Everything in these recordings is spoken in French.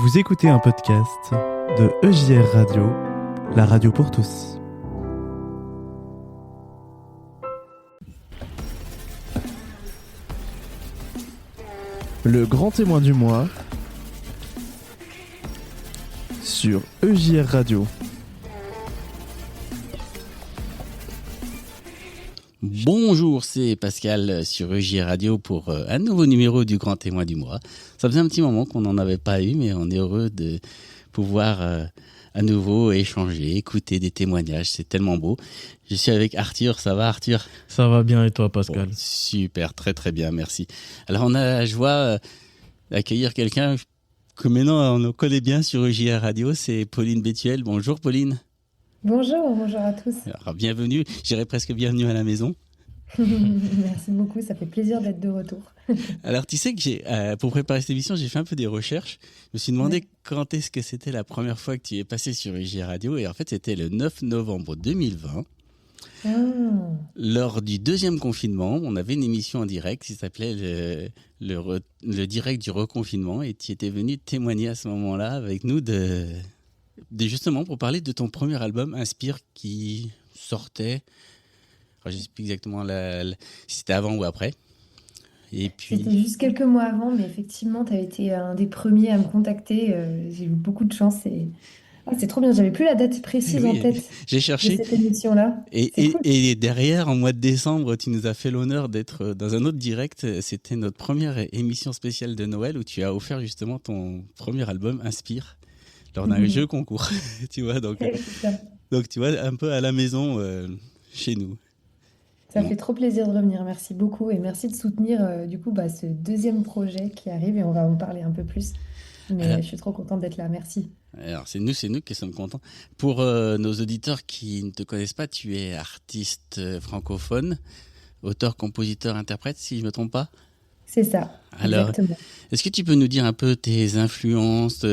Vous écoutez un podcast de EJR Radio, la radio pour tous. Le grand témoin du mois sur EJR Radio. Bonjour, c'est Pascal sur EJR Radio pour un nouveau numéro du Grand Témoin du Mois. Ça faisait un petit moment qu'on n'en avait pas eu, mais on est heureux de pouvoir à nouveau échanger, écouter des témoignages. C'est tellement beau. Je suis avec Arthur. Ça va, Arthur? Ça va bien et toi, Pascal? Bon, super, très très bien, merci. Alors on a la joie d'accueillir quelqu'un que maintenant on connaît bien sur EJR Radio, c'est Pauline Bétuel. Bonjour Pauline. Bonjour à tous. Alors, bienvenue, j'irais presque bienvenue à la maison. Merci beaucoup, ça fait plaisir d'être de retour. Alors tu sais que pour préparer cette émission, j'ai fait un peu des recherches. Je me suis demandé quand est-ce que c'était la première fois que tu es passé sur EJR Radio, et en fait c'était le 9 novembre 2020. Lors du deuxième confinement, on avait une émission en direct qui s'appelait le direct du reconfinement, et tu étais venu témoigner à ce moment-là avec nous justement pour parler de ton premier album Inspire qui sortait. Je ne sais plus exactement si c'était avant ou après. Et puis... C'était juste quelques mois avant, mais effectivement, tu avais été un des premiers à me contacter. J'ai eu beaucoup de chance et c'est trop bien. J'avais plus la date précise en tête. J'ai cherché. De cette émission-là. Et derrière, en mois de décembre, tu nous as fait l'honneur d'être dans un autre direct. C'était notre première émission spéciale de Noël où tu as offert justement ton premier album Inspire lors d'un jeu concours. Tu vois, donc tu vois, un peu à la maison chez nous. Ça fait trop plaisir de revenir. Merci beaucoup et merci de soutenir ce deuxième projet qui arrive et on va en parler un peu plus. Mais je suis trop contente d'être là. Merci. Alors c'est nous qui sommes contents. Pour nos auditeurs qui ne te connaissent pas, tu es artiste francophone, auteur, compositeur, interprète, si je ne me trompe pas. C'est ça. Alors, exactement. Est-ce que tu peux nous dire un peu tes influences,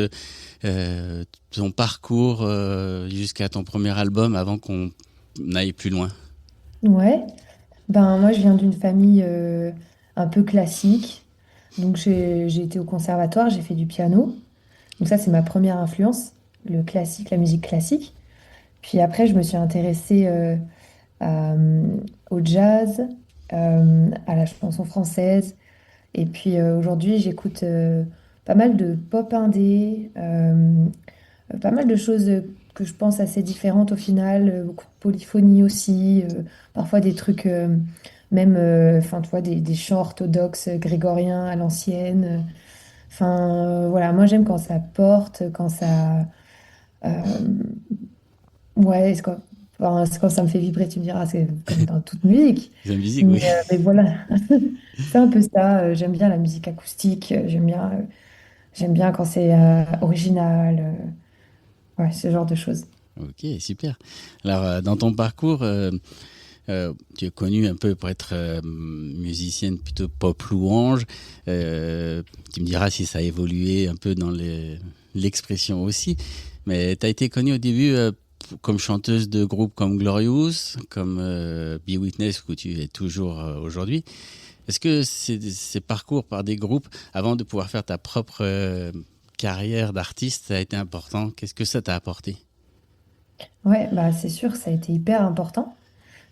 ton parcours jusqu'à ton premier album avant qu'on aille plus loin? Ouais. Moi, je viens d'une famille un peu classique. Donc, j'ai été au conservatoire, j'ai fait du piano. Donc ça, c'est ma première influence, le classique, la musique classique. Puis après, je me suis intéressée au jazz, à la chanson française. Et puis aujourd'hui, j'écoute pas mal de pop indé, pas mal de choses que je pense assez différentes au final, beaucoup de polyphonie aussi, parfois des trucs, tu vois, des chants orthodoxes grégoriens à l'ancienne. Voilà, moi j'aime quand ça porte, quand ça... euh, ouais, c'est quand ça me fait vibrer, tu me diras, c'est comme dans toute musique. La musique, oui. Mais voilà, c'est un peu ça. J'aime bien la musique acoustique, j'aime bien quand c'est original, ouais, ce genre de choses. Ok, super. Alors, dans ton parcours, tu es connue un peu pour être musicienne plutôt pop louange. Tu me diras si ça a évolué un peu dans l'expression aussi. Mais tu as été connue au début comme chanteuse de groupes comme Glorious, comme Be Witness, où tu es toujours aujourd'hui. Est-ce que ces parcours par des groupes, avant de pouvoir faire ta propre carrière d'artiste, ça a été important? Qu'est-ce que ça t'a apporté? Ouais, c'est sûr, ça a été hyper important.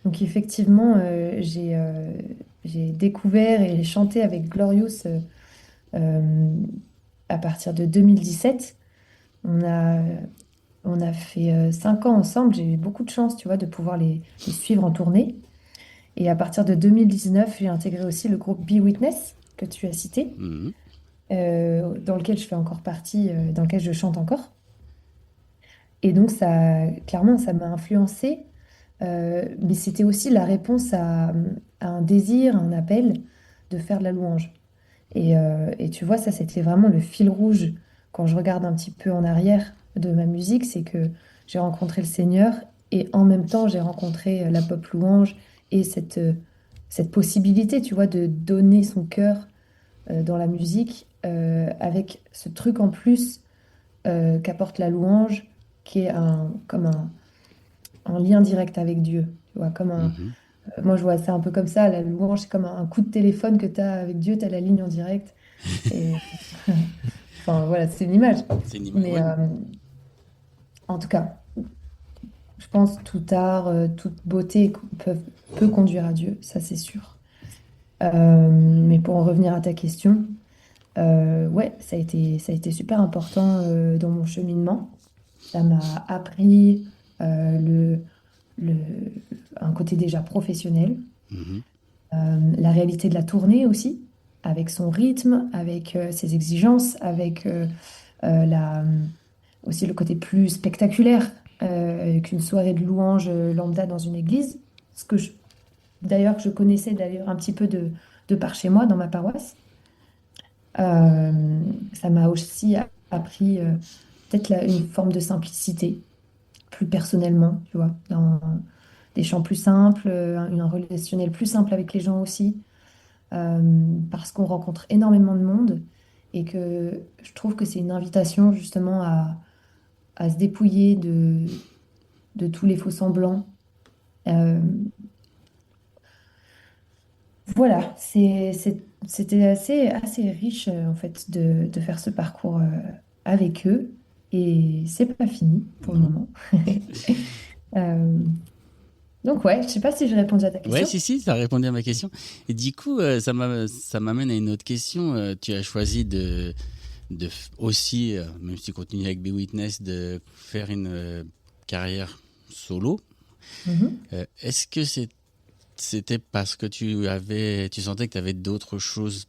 Donc effectivement, j'ai découvert et chanté avec Glorious euh, à partir de 2017. On a, on a fait 5 ans ensemble. J'ai eu beaucoup de chance, tu vois, de pouvoir les suivre en tournée. Et à partir de 2019, j'ai intégré aussi le groupe Be Witness que tu as cité, Mhm. dans lequel je fais encore partie, dans lequel je chante encore. Et donc ça, clairement, ça m'a influencée. Mais c'était aussi la réponse à un désir, un appel de faire de la louange. Et tu vois, ça, c'était vraiment le fil rouge quand je regarde un petit peu en arrière de ma musique, c'est que j'ai rencontré le Seigneur et en même temps, j'ai rencontré la pop louange et cette possibilité, tu vois, de donner son cœur dans la musique avec ce truc en plus qu'apporte la louange, qui est un lien direct avec Dieu. Tu vois, Mhm. moi, je vois ça un peu comme ça. La louange, c'est comme un coup de téléphone que tu as avec Dieu. Tu as la ligne en direct. Et Enfin, voilà, c'est une image. C'est une image. Mais Ouais. en tout cas, je pense tout art, toute beauté peut conduire à Dieu, ça c'est sûr. Mais pour en revenir à ta question, ouais, ça a été super important dans mon cheminement. Ça m'a appris le, un côté déjà professionnel, Mhm. la réalité de la tournée aussi, avec son rythme, avec ses exigences, avec aussi le côté plus spectaculaire qu'une soirée de louanges lambda dans une église. Ce que d'ailleurs, je connaissais d'ailleurs un petit peu de par chez moi, dans ma paroisse. Ça m'a aussi appris peut-être une forme de simplicité, plus personnellement, tu vois, dans des chants plus simples, un relationnel plus simple avec les gens aussi, parce qu'on rencontre énormément de monde et que je trouve que c'est une invitation justement à se dépouiller de tous les faux-semblants. Euh, voilà, c'était assez riche en fait de faire ce parcours avec eux et c'est pas fini pour le Non. moment. Euh, donc ouais, je sais pas si j'ai répondu à ta Ouais, question. si, ça a répondu à ma question. Et du coup, ça m'amène à une autre question. Tu as choisi aussi, même si tu continues avec Be Witness, de faire une carrière solo. Mhm. Est-ce que c'était parce que tu sentais que tu avais d'autres choses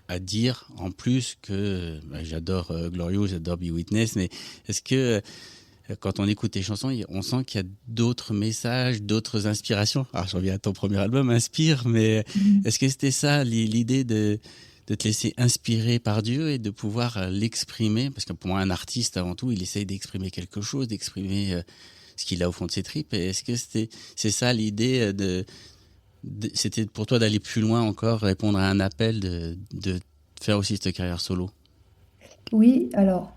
à dire en plus que j'adore Glorious, j'adore Be Witness, mais est-ce que quand on écoute tes chansons, on sent qu'il y a d'autres messages, d'autres inspirations? Alors je reviens à ton premier album, Inspire, mais Mhm. est-ce que c'était ça l'idée de te laisser inspirer par Dieu et de pouvoir l'exprimer? Parce que pour moi, un artiste, avant tout, il essaye d'exprimer quelque chose, d'exprimer ce qu'il a au fond de ses tripes. Et est-ce que c'est ça l'idée c'était pour toi d'aller plus loin encore, répondre à un appel de faire aussi cette carrière solo? Oui, alors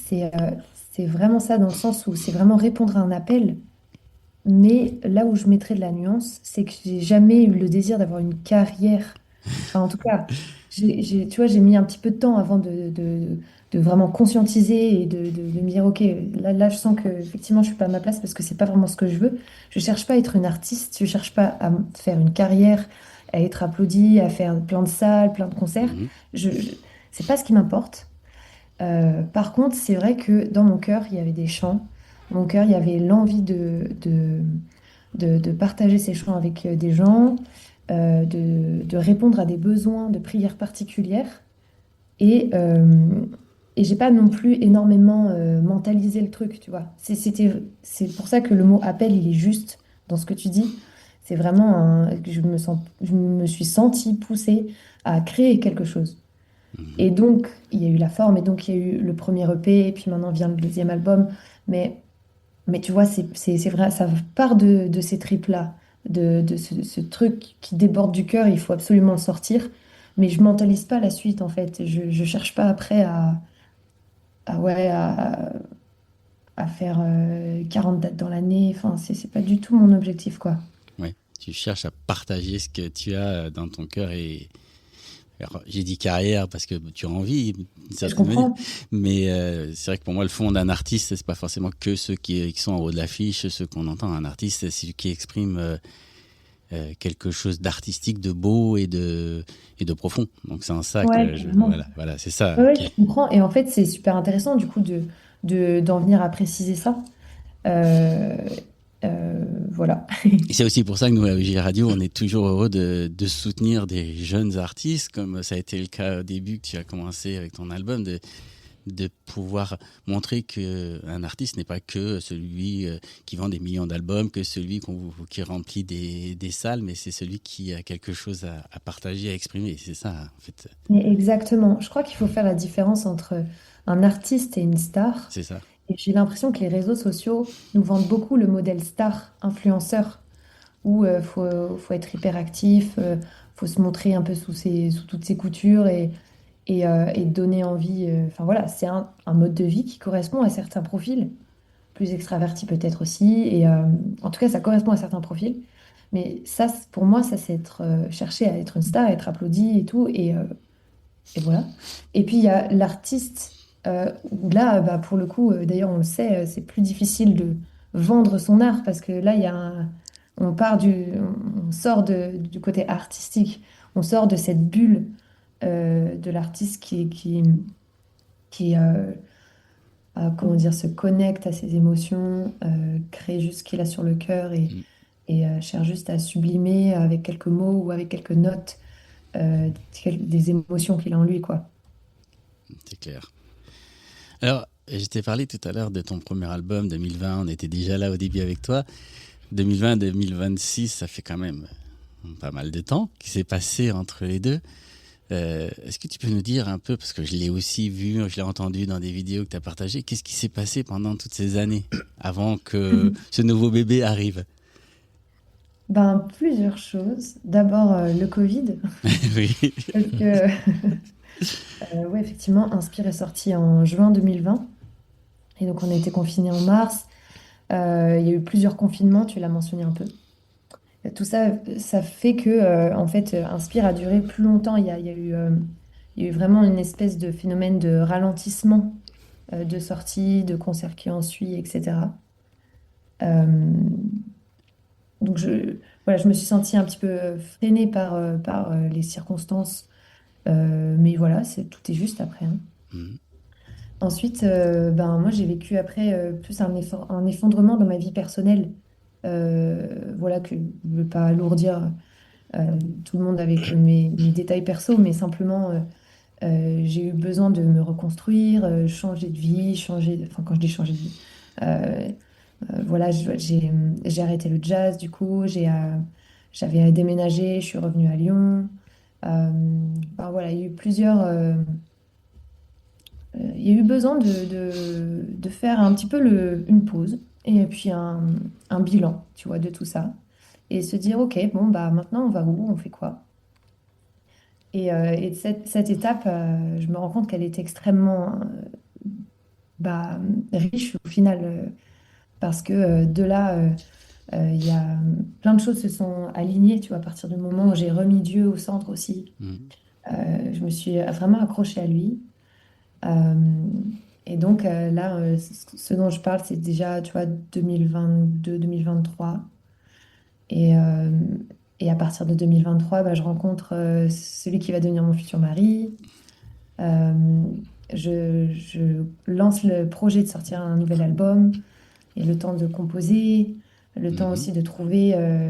c'est vraiment ça dans le sens où c'est vraiment répondre à un appel, mais là où je mettrais de la nuance, c'est que j'ai jamais eu le désir d'avoir une carrière. Enfin, en tout cas, tu vois, j'ai mis un petit peu de temps avant de vraiment conscientiser et de me dire, OK, là, je sens que effectivement, je suis pas à ma place parce que c'est pas vraiment ce que je veux. Je cherche pas à être une artiste, je cherche pas à faire une carrière, à être applaudie, à faire plein de salles, plein de concerts. Mhm. C'est pas ce qui m'importe. Par contre, c'est vrai que dans mon cœur, il y avait des chants. Mon cœur, il y avait l'envie de partager ces chants avec des gens, de répondre à des besoins de prières particulières. Et j'ai pas non plus énormément mentalisé le truc, tu vois. C'est pour ça que le mot appel, il est juste dans ce que tu dis. C'est vraiment que je me suis sentie poussée à créer quelque chose. Mhm. Et donc, il y a eu la forme, et donc il y a eu le premier EP, et puis maintenant vient le deuxième album. Mais, mais tu vois, c'est vrai, ça part de ces tripes-là, de ce truc qui déborde du cœur, il faut absolument le sortir. Mais je mentalise pas la suite, en fait. Je cherche pas après ouais, à faire 40 dates dans l'année. Enfin, c'est pas du tout mon objectif, quoi. Ouais. Tu cherches à partager ce que tu as dans ton cœur et alors, j'ai dit carrière parce que tu as envie d'une Je certaine manière, comprends. mais c'est vrai que pour moi le fond d'un artiste c'est pas forcément que ceux qui sont en haut de l'affiche, ceux qu'on entend. Un artiste c'est celui qui exprime quelque chose d'artistique, de beau et de profond. Donc c'est en ça Ouais, que carrément. voilà, c'est ça. Ouais, ouais, je comprends. Et en fait, c'est super intéressant, du coup, d'en venir à préciser ça. Euh, voilà. Et c'est aussi pour ça que nous, à EJ Radio, on est toujours heureux de soutenir des jeunes artistes, comme ça a été le cas au début que tu as commencé avec ton album, de pouvoir montrer qu'un artiste n'est pas que celui qui vend des millions d'albums, que celui qui remplit des salles, mais c'est celui qui a quelque chose à partager, à exprimer. Et c'est ça, en fait, Mais exactement. Je crois qu'il faut faire la différence entre un artiste et une star. c'est ça. Et j'ai l'impression que les réseaux sociaux nous vendent beaucoup le modèle star, influenceur, où faut être hyperactif, faut se montrer un peu sous toutes ses coutures et donner envie. Enfin voilà, c'est un mode de vie qui correspond à certains profils, plus extravertis peut-être aussi. Et en tout cas, ça correspond à certains profils. Mais ça, pour moi, ça c'est chercher à être une star, être applaudi et tout. Et voilà. Et puis il y a l'artiste. Où là, bah, pour le coup, d'ailleurs, on le sait, c'est plus difficile de vendre son art parce que là, on part on sort du côté artistique, on sort de cette bulle de l'artiste qui comment dire, se connecte à ses émotions, crée juste ce qu'il a sur le cœur Mm, et cherche juste à sublimer avec quelques mots ou avec quelques notes des émotions qu'il a en lui, quoi. c'est clair. Alors, je t'ai parlé tout à l'heure de ton premier album 2020, on était déjà là au début avec toi. 2020-2026, ça fait quand même pas mal de temps qui s'est passé entre les deux. Est-ce que tu peux nous dire un peu, parce que je l'ai aussi vu, je l'ai entendu dans des vidéos que tu as partagées, qu'est-ce qui s'est passé pendant toutes ces années avant que ce nouveau bébé arrive? Ben, plusieurs choses. D'abord, le Covid, Oui. parce que, ouais, effectivement, Inspire est sorti en juin 2020, et donc on a été confinés en mars. Il y a eu plusieurs confinements, tu l'as mentionné un peu. Tout ça, ça fait que, en fait, Inspire a duré plus longtemps. Il y a eu vraiment une espèce de phénomène de ralentissement de sorties, de concerts qui ont suivi, etc. Euh, donc, voilà, je me suis sentie un petit peu freinée par les circonstances. Mais voilà, tout est juste après, hein. Mhm. Ensuite, ben, moi, j'ai vécu après plus un effondrement dans ma vie personnelle. Voilà, que je ne veux pas alourdir tout le monde avec mes détails perso, mais simplement, j'ai eu besoin de me reconstruire, changer de vie, enfin, quand je dis changer de vie, euh, voilà, j'ai arrêté le jazz, du coup, j'avais déménagé, je suis revenue à Lyon. Enfin, voilà, il y a eu il y a eu besoin de faire un petit peu une pause et puis un bilan, tu vois, de tout ça. Et se dire, OK, bon, bah maintenant, on va où? On fait quoi? Et cette étape, je me rends compte qu'elle est extrêmement bah, riche au final, parce que de là, il y a plein de choses se sont alignées, tu vois, à partir du moment où j'ai remis Dieu au centre aussi. Mhm. Je me suis vraiment accrochée à lui. Euh, et donc là, ce dont je parle, c'est déjà, tu vois, 2022-2023. Et, euh, et à partir de 2023, bah, je rencontre celui qui va devenir mon futur mari. Euh, je lance le projet de sortir un nouvel album. Et le temps de composer, le temps Mhm. aussi de trouver euh,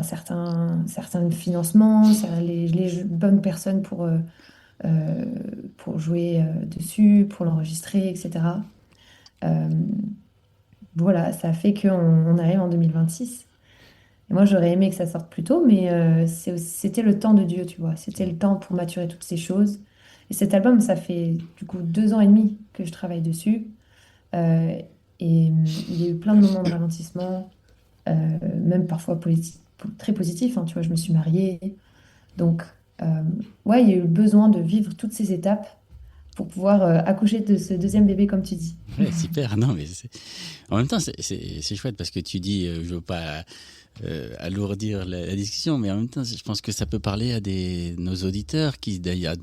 certain financement, les bonnes personnes euh, pour jouer dessus, pour l'enregistrer, etc. Euh, voilà, ça fait qu'on arrive en 2026. Et moi, j'aurais aimé que ça sorte plus tôt, mais c'était le temps de Dieu, tu vois. C'était le temps pour maturer toutes ces choses. Et cet album, ça fait du coup 2 ans et demi que je travaille dessus. Euh, il y a eu plein de moments de ralentissement, même parfois très positifs, hein, tu vois, je me suis mariée. Donc, euh, ouais, il y a eu besoin de vivre toutes ces étapes pour pouvoir accoucher de ce deuxième bébé, comme tu dis. Ouais, super. Non, mais en même temps, c'est chouette parce que tu dis, je veux pas alourdir la discussion, mais en même temps, je pense que ça peut parler à nos auditeurs qui, d'ailleurs,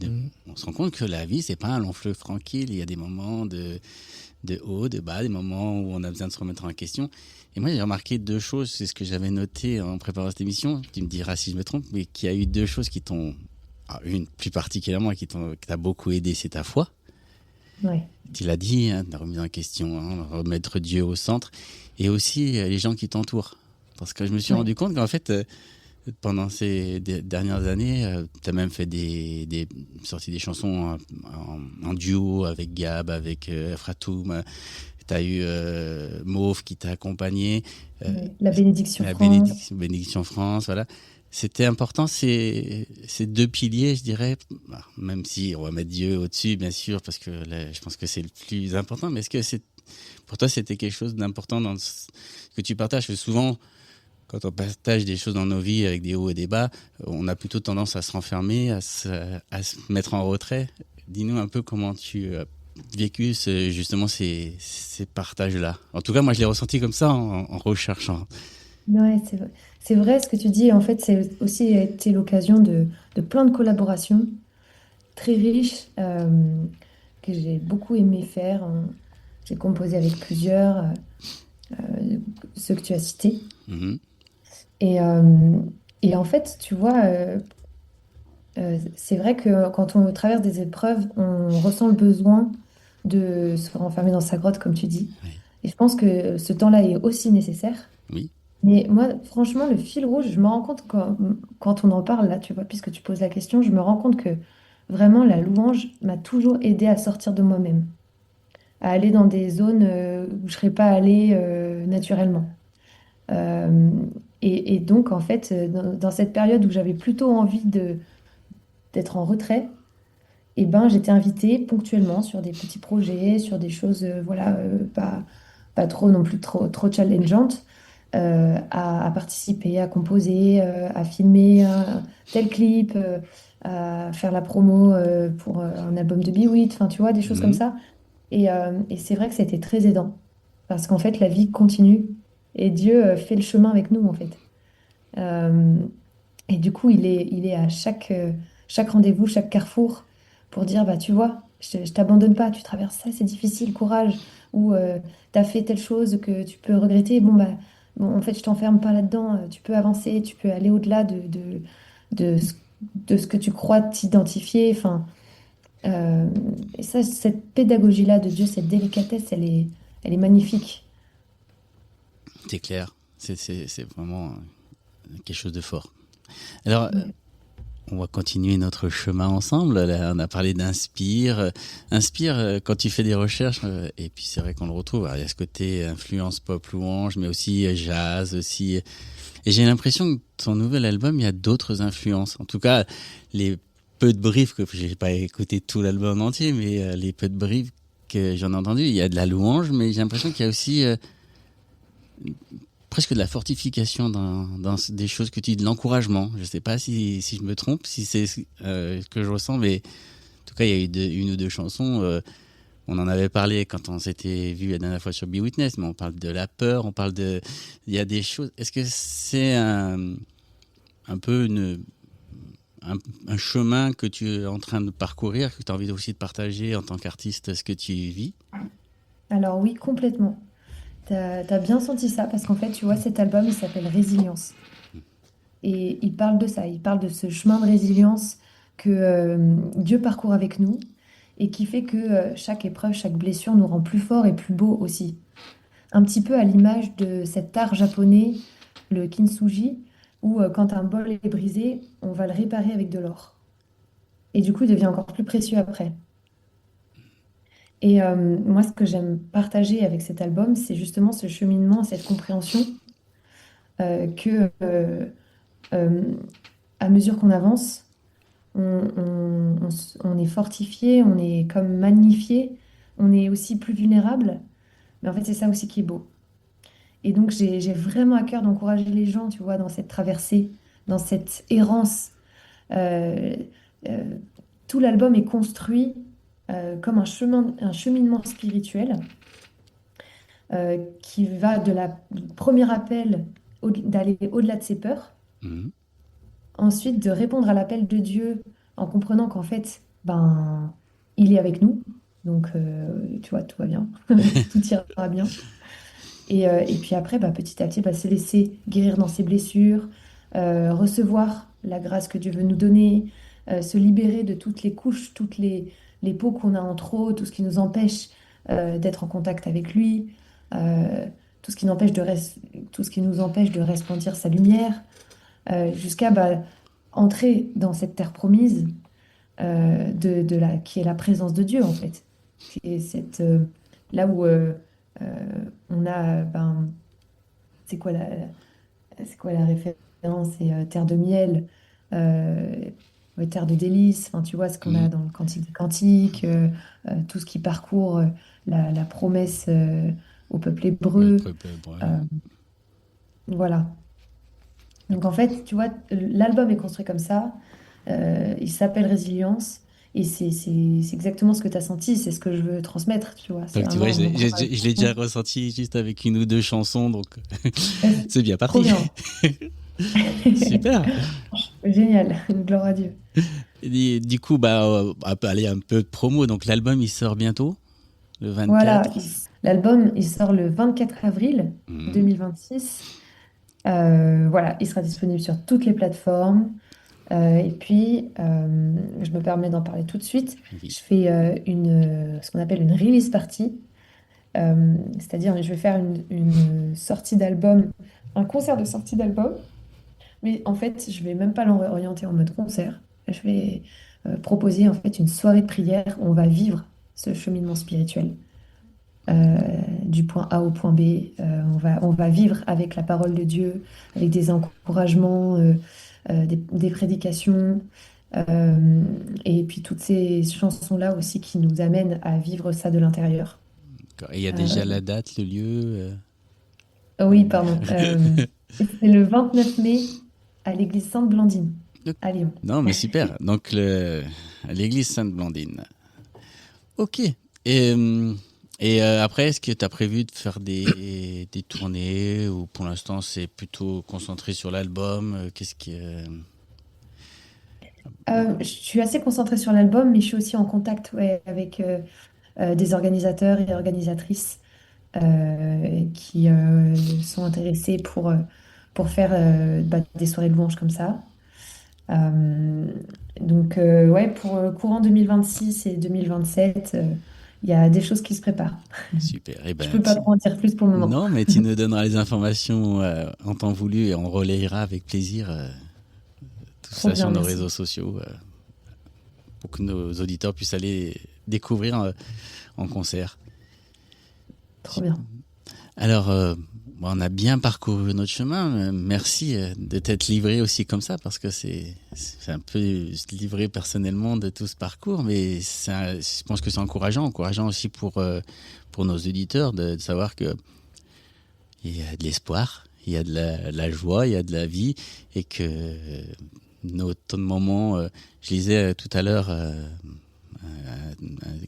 on se rend compte que la vie, c'est pas un long fleuve tranquille. Il y a des moments de haut, de bas, des moments où on a besoin de se remettre en question. Et moi, j'ai remarqué deux choses. C'est ce que j'avais noté en préparant cette émission. Tu me diras si je me trompe, mais qu'il y a eu deux choses qui t'ont, une plus particulièrement, qui t'a beaucoup aidé, c'est ta foi. Ouais, Tu l'as dit, hein, la remise en question, hein, remettre Dieu au centre, et aussi les gens qui t'entourent. Parce que je me suis ouais. rendu compte qu'en fait, pendant ces dernières années, tu as même fait sorti des chansons en duo avec Gab, avec Fratoum. Tu as eu Mauve qui t'a accompagné, euh, Ouais. La bénédiction la France. Bénédiction France, voilà. C'était important, ces deux piliers, je dirais, bah, même si on va mettre Dieu au-dessus, bien sûr, parce que là, je pense que c'est le plus important, mais est-ce que pour toi, c'était quelque chose d'important dans ce que tu partages? Parce que souvent, quand on partage des choses dans nos vies avec des hauts et des bas, on a plutôt tendance à se renfermer, à se mettre en retrait. Dis-nous un peu comment tu as vécu justement ces partages-là. En tout cas, moi, je l'ai ressenti comme ça en recherchant. Ouais, c'est vrai ce que tu dis. En fait, c'est aussi été l'occasion de plein de collaborations très riches. que j'ai beaucoup aimé faire. J'ai composé avec plusieurs, ceux que tu as cités. Mhm. Et, euh, et en fait, tu vois, c'est vrai que quand on traverse des épreuves, on ressent le besoin de se renfermer dans sa grotte, comme tu dis. Oui. Et je pense que ce temps-là est aussi nécessaire. Oui. Mais moi, franchement, le fil rouge, je me rends compte quand on en parle, là, tu vois, puisque tu poses la question, je me rends compte que vraiment, la louange m'a toujours aidé à sortir de moi-même, à aller dans des zones où je ne serais pas allée naturellement. Euh, et donc, en fait, dans cette période où j'avais plutôt envie d'être en retrait, eh ben, j'étais invitée ponctuellement sur des petits projets, sur des choses, voilà, pas trop non plus trop challengeantes, à participer, à composer, à filmer un tel clip, à faire la promo pour un album de Be enfin, tu vois, des choses comme Mhm. ça. Et c'est vrai que c'était très aidant, parce qu'en fait, la vie continue et Dieu fait le chemin avec nous, en fait. Euh, et du coup, il est à chaque rendez-vous, chaque carrefour, pour dire, bah, tu vois, je t'abandonne pas, tu traverses ça, c'est difficile, courage. Ou tu as fait telle chose que tu peux regretter, bon, bah, bon, en fait, je t'enferme pas là-dedans, tu peux avancer, tu peux aller au-delà de ce que tu crois t'identifier. Enfin, euh, et ça, cette pédagogie-là de Dieu, cette délicatesse, elle est magnifique. C'est clair. C'est vraiment quelque chose de fort. Alors, Ouais. on va continuer notre chemin ensemble. Là, on a parlé d'Inspire. Inspire, quand tu fais des recherches, et puis c'est vrai qu'on le retrouve, alors, il y a ce côté influence pop louange, mais aussi jazz, aussi. Et j'ai l'impression que ton nouvel album, il y a d'autres influences. En tout cas, les peu de briefs, que j'ai pas écouté tout l'album entier, mais les peu de briefs que j'en ai entendu, il y a de la louange, mais j'ai l'impression qu'il y a aussi presque de la fortification dans des choses que tu dis, de l'encouragement. Je sais pas si je me trompe, si c'est ce que je ressens, mais en tout cas, il y a eu une ou deux chansons. On en avait parlé quand on s'était vu la dernière fois sur Be Witness, mais on parle de la peur, on parle de. Il y a des choses. Est-ce que c'est un peu un chemin que tu es en train de parcourir, que tu as envie aussi de partager en tant qu'artiste, ce que tu vis? Alors oui, complètement. T'as bien senti ça parce qu'en fait, tu vois, cet album, il s'appelle Résilience. Et il parle de ça, il parle de ce chemin de résilience que Dieu parcourt avec nous et qui fait que chaque épreuve, chaque blessure nous rend plus forts et plus beaux aussi. Un petit peu à l'image de cet art japonais, le kintsugi, où quand un bol est brisé, on va le réparer avec de l'or. Et du coup, il devient encore plus précieux après. Et moi, ce que j'aime partager avec cet album, c'est justement ce cheminement, cette compréhension que euh, à mesure qu'on avance, on est fortifié, on est comme magnifié, on est aussi plus vulnérable. Mais en fait, c'est ça aussi qui est beau. Et donc, j'ai vraiment à cœur d'encourager les gens, tu vois, dans cette traversée, dans cette errance. Euh, euh, Tout l'album est construit comme un cheminement spirituel qui va du premier appel d'aller au-delà de ses peurs. Mhm. Ensuite, de répondre à l'appel de Dieu en comprenant qu'en fait, ben, il est avec nous. Donc, tu vois, tout va bien, tout ira bien. Et puis après, bah, petit à petit, bah, se laisser guérir dans ses blessures, recevoir la grâce que Dieu veut nous donner, se libérer de toutes les couches, toutes les peaux qu'on a en trop, tout ce qui nous empêche d'être en contact avec lui, euh, tout ce qui tout ce qui nous empêche de resplendir sa lumière jusqu'à bah, entrer dans cette terre promise qui est la présence de Dieu, en fait. Qui est là où on a, ben, c'est quoi la référence? C'est terre de miel, euh, ouais, terre de délices, enfin, tu vois ce qu'on a Mhm. dans le Cantique des Cantiques, tout ce qui parcourt la promesse au peuple Oui, hébreu. ouais. euh, voilà. Donc en fait, tu vois, l'album est construit comme ça. Il s'appelle Résilience. Et c'est exactement ce que tu as senti, c'est ce que je veux transmettre, tu vois. C'est Donc tu vois, vraiment mon je l'ai déjà encouragement. ressenti juste avec une ou deux chansons, donc Ouais, c'est bien trop parti. bien. Super. Génial, gloire à Dieu. Et du coup, allez, un peu de promo. Donc, l'album, il sort bientôt, le Voilà, 24. l'album, il sort le 24 avril Mhm. 2026. Voilà, il sera disponible sur toutes les plateformes. Et puis, je me permets d'en parler tout de suite. Oui. Je fais ce qu'on appelle une release party. C'est-à-dire, je vais faire une sortie d'album, un concert de sortie d'album. Mais en fait, je vais même pas l'orienter en mode concert. Je vais proposer en fait une soirée de prière où on va vivre ce cheminement spirituel du point A au point B. On va vivre avec la parole de Dieu, avec des encouragements, des prédications, euh, et puis toutes ces chansons-là aussi qui nous amènent à vivre ça de l'intérieur. D'accord. Et il y a déjà Euh, la date, le lieu. oui, pardon. C'est le 29 mai à l'église Sainte-Blandine à Lyon. Non, mais super. Donc, l'église Sainte-Blandine. Ok. Et après, est-ce que tu as prévu de faire des tournées ou pour l'instant c'est plutôt concentré sur l'album? Qu'est-ce qui Je suis assez concentrée sur l'album, mais je suis aussi en contact, ouais, avec des organisateurs et organisatrices qui sont intéressés pour faire des soirées de louanges comme ça. Euh, donc, ouais, pour le courant 2026 et 2027, il y a des choses qui se préparent. super. Eh Je ben, peux pas trop en dire plus pour le moment. non, mais tu nous donneras les informations en temps voulu et on relayera avec plaisir tout Trop ça bien, sur nos merci. réseaux sociaux pour que nos auditeurs puissent aller découvrir en concert. Trop bien. Alors, on a bien parcouru notre chemin. Merci de t'être livré aussi comme ça, parce que c'est un peu se livrer personnellement de tout ce parcours, mais je pense que c'est encourageant aussi pour nos auditeurs de savoir que il y a de l'espoir, il y a de la joie, il y a de la vie, et que nos temps de moments, je lisais tout à l'heure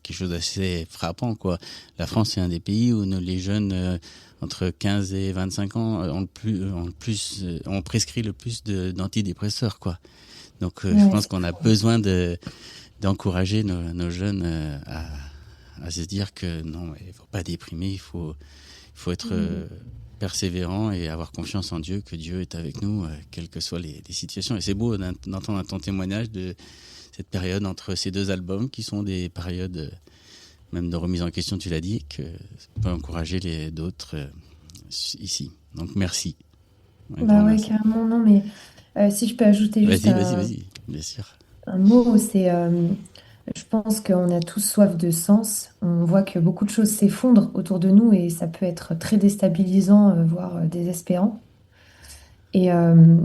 quelque chose d'assez frappant, quoi. La France, c'est un des pays où les jeunes entre 15 et 25 ans ont prescrit le plus d'antidépresseurs, quoi. Donc, je Ouais, pense c'est qu'on a fou. besoin d'encourager nos jeunes à se dire que non, il ne faut pas déprimer, il faut être Mm. persévérant et avoir confiance en Dieu, que Dieu est avec nous, quelles que soient les situations. Et c'est beau d'entendre ton témoignage de cette période entre ces deux albums, qui sont des périodes même de remise en question, tu l'as dit, que ça peut encourager les d'autres ici. Donc merci, un grand Bah ouais, merci. carrément, non, mais si je peux ajouter juste Vas-y, bien sûr. un mot, je pense qu'on a tous soif de sens. On voit que beaucoup de choses s'effondrent autour de nous et ça peut être très déstabilisant, voire désespérant. Et, euh,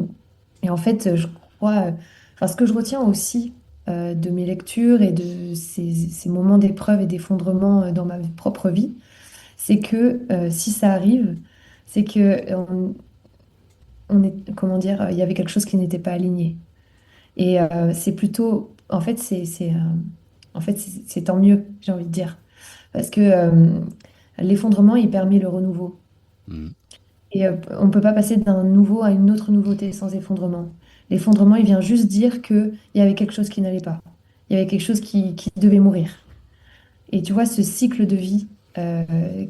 et en fait, je crois, enfin, ce que je retiens aussi de mes lectures et de ces moments d'épreuve et d'effondrement dans ma propre vie, c'est que si ça arrive, c'est que on est, comment dire, il y avait quelque chose qui n'était pas aligné. Et c'est plutôt, en fait, c'est tant mieux, j'ai envie de dire, parce que l'effondrement, il permet le renouveau. Mm. Et on ne peut pas passer d'un nouveau à une autre nouveauté sans effondrement. L'effondrement, il vient juste dire qu'il y avait quelque chose qui n'allait pas. Il y avait quelque chose qui devait mourir. Et tu vois, ce cycle de vie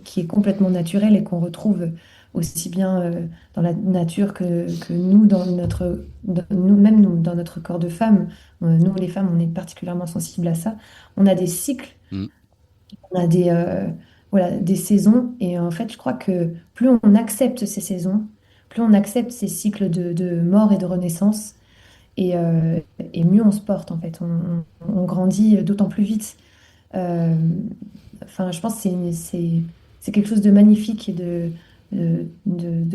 qui est complètement naturel et qu'on retrouve aussi bien dans la nature que nous, même nous, dans notre corps de femme, nous les femmes, on est particulièrement sensibles à ça. On a des cycles, Mm. on a voilà, des saisons. Et en fait, je crois que plus on accepte ces saisons, plus on accepte ces cycles de mort et de renaissance, et, euh, et mieux on se porte, en fait. On grandit d'autant plus vite. Euh, Enfin, je pense que c'est quelque chose de magnifique et de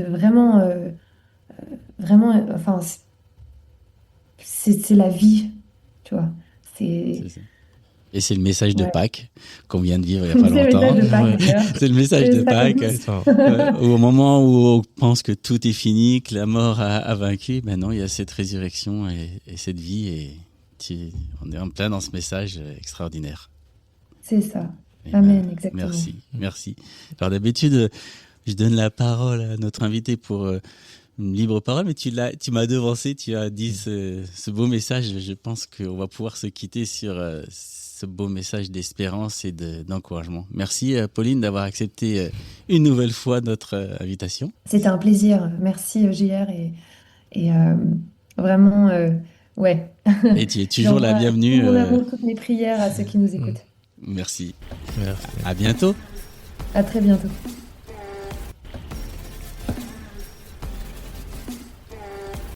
vraiment, vraiment, enfin, c'est la vie, tu vois. C'est C'est ça. Et c'est le message de ouais. Pâques qu'on vient de vivre il n'y a C'est pas le message longtemps. de Pâques Ouais. d'ailleurs. C'est le message de Ça fait Pâques. douce. Au moment où on pense que tout est fini, que la mort a vaincu, ben non, il y a cette résurrection et cette vie. Et on est en plein dans ce message extraordinaire. C'est ça. Eh ben, Amen, exactement. merci. Alors d'habitude, je donne la parole à notre invité pour une libre parole, mais tu m'as devancé, tu as dit ce beau message. Je pense qu'on va pouvoir se quitter sur ce beau message d'espérance et d'encouragement. Merci Pauline d'avoir accepté une nouvelle fois notre invitation. C'était un plaisir. Merci JR et vraiment, ouais. Et tu es toujours la bienvenue. Tout mon amour, toutes mes prières à ceux qui nous écoutent. Merci. Merci. À bientôt. À très bientôt.